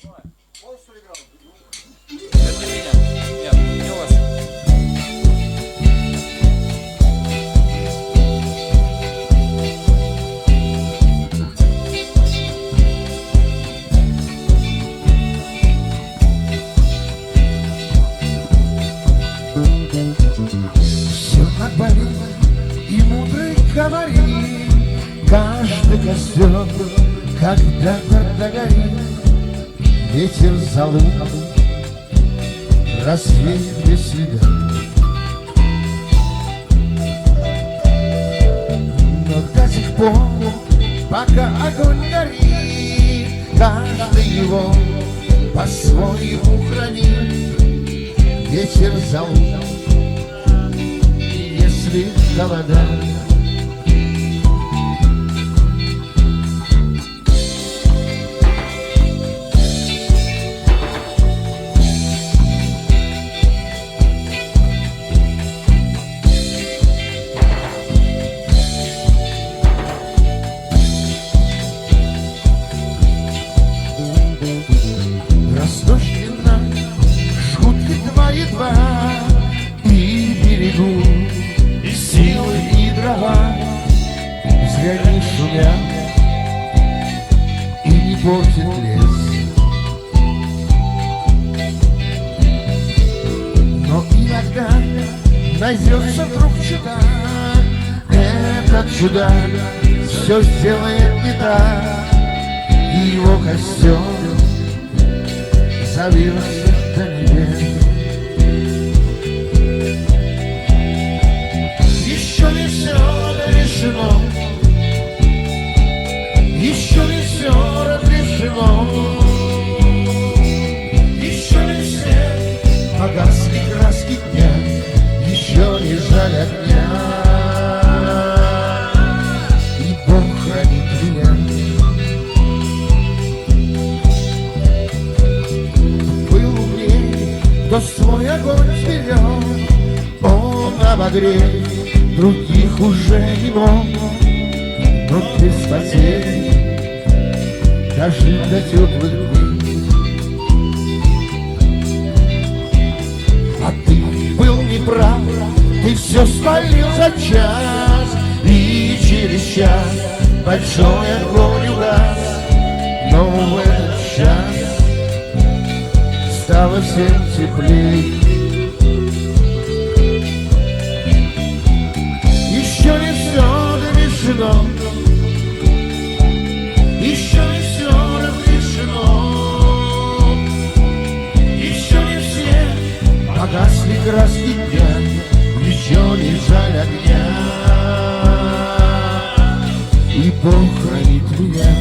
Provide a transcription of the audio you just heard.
Это не меня. Нет, не у вас. Все как болит, и мудрый говорит, каждый костер когда-то догорит. Ветер залыл, рассвет без следа. Но до сих пор, пока огонь горит, каждый его по-своему хранит. Ветер залыл, если холода. Растущена шутки два и берегу, и силы, и дрова. Взгляни, шумя, и не портит лес. Но иногда найдется вдруг чудак. Этот чудак все сделает не так, и его костер завьется до небес. Еще не все решено, еще не все разрешено, еще не все погасли краски дня, еще не жаль огня, и Бог хранит меня. Кто свой огонь берет, он обогреть других уже не мог. Но без потерь дожить до теплых дней. А ты был неправ, ты все спалил за час, и через час большой огонь угас. Но в этот час стало всем теплей. Еще не все решено, еще не все разрешено, еще не все погасли краски дня, еще не жаль огня, и Бог хранит меня.